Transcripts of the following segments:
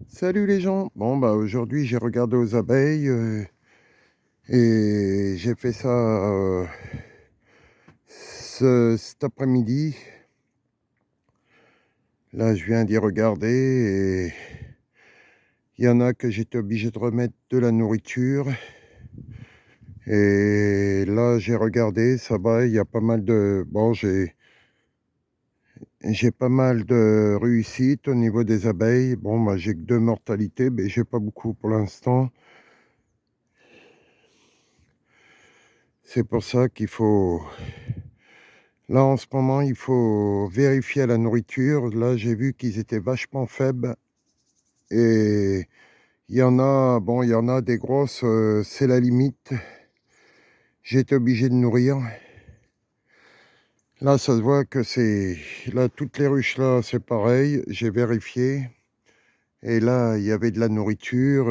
Salut les gens. Bon bah aujourd'hui j'ai regardé aux abeilles et j'ai fait ça cet après-midi. Là je viens d'y regarder et il y en a que j'étais obligé de remettre de la nourriture. Et là j'ai regardé, ça va, il y a pas mal de bon j'ai pas mal de réussite au niveau des abeilles. Bon bah j'ai que deux mortalités, mais j'ai pas beaucoup pour l'instant. C'est pour ça qu'il faut là, en ce moment, il faut vérifier la nourriture. Là, j'ai vu qu'ils étaient vachement faibles et il y en a des grosses, c'est la limite. J'ai été obligé de nourrir. Là, ça se voit que c'est là, toutes les ruches là, c'est pareil, j'ai vérifié et là, il y avait de la nourriture,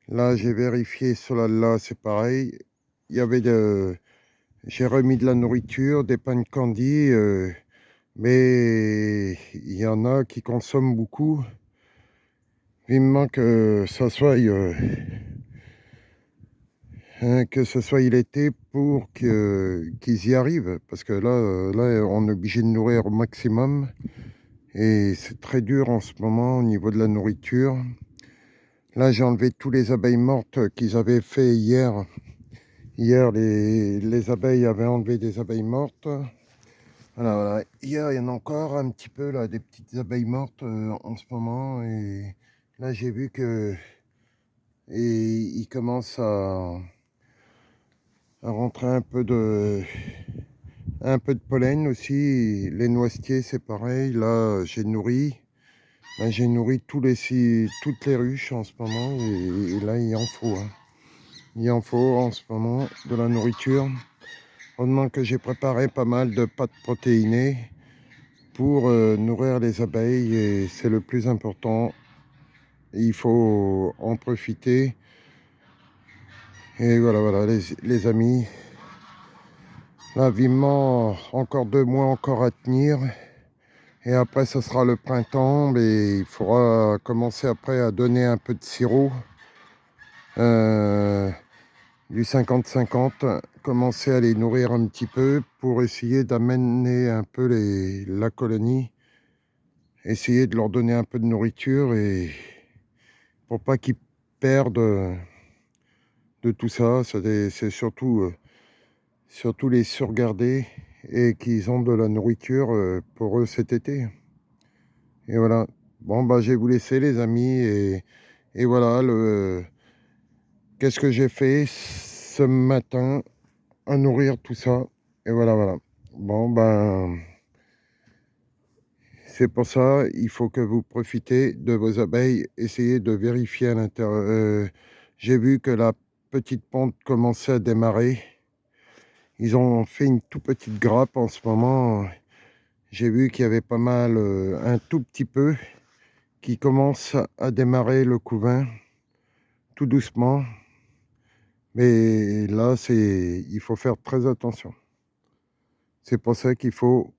là, j'ai vérifié cela-là, c'est pareil. Il y avait de J'ai remis de la nourriture, des pains de candy, mais il y en a qui consomment beaucoup. Vivement que ça soit l'été pour qu'ils y arrivent. Parce que là, on est obligé de nourrir au maximum et c'est très dur en ce moment au niveau de la nourriture. Là, j'ai enlevé tous les abeilles mortes qu'ils avaient fait hier. Hier, les abeilles avaient enlevé des abeilles mortes. Voilà, voilà. Hier, il y en a encore un petit peu là, des petites abeilles mortes en ce moment. Et là, j'ai vu que il commence à rentrer un peu de pollen aussi. Les noisetiers, c'est pareil. Là, j'ai nourri toutes les ruches en ce moment. Et là, il en faut, hein. Il en faut en ce moment de la nourriture. Heureusement que j'ai préparé pas mal de pâtes protéinées pour nourrir les abeilles et c'est le plus important. Il faut en profiter. Et voilà, voilà, les amis. Là, vivement, encore 2 mois encore à tenir. Et après, ce sera le printemps. Et il faudra commencer après à donner un peu de sirop. euh, du 50-50. Commencer à les nourrir un petit peu pour essayer d'amener un peu la colonie. Essayer de leur donner un peu de nourriture et pour pas qu'ils perdent de tout ça. C'est surtout les surgarder et qu'ils ont de la nourriture pour eux cet été. Et voilà. Bon, bah, je vais vous laisser, les amis. Et voilà, qu'est-ce que j'ai fait ce matin à nourrir tout ça. Et voilà, voilà. Bon, ben, c'est pour ça, il faut que vous profitez de vos abeilles. Essayez de vérifier à l'intérieur. J'ai vu que la petite ponte commençait à démarrer. Ils ont fait une toute petite grappe en ce moment. J'ai vu qu'il y avait pas mal, un tout petit peu, qui commence à démarrer le couvain, tout doucement. Mais là, il faut faire très attention. C'est pour ça qu'il faut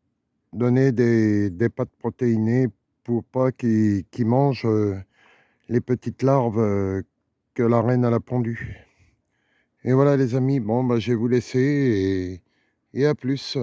donner des pâtes protéinées pour pas qu'ils mangent les petites larves que la reine elle a pondues. Et voilà les amis, bon bah je vais vous laisser et à plus.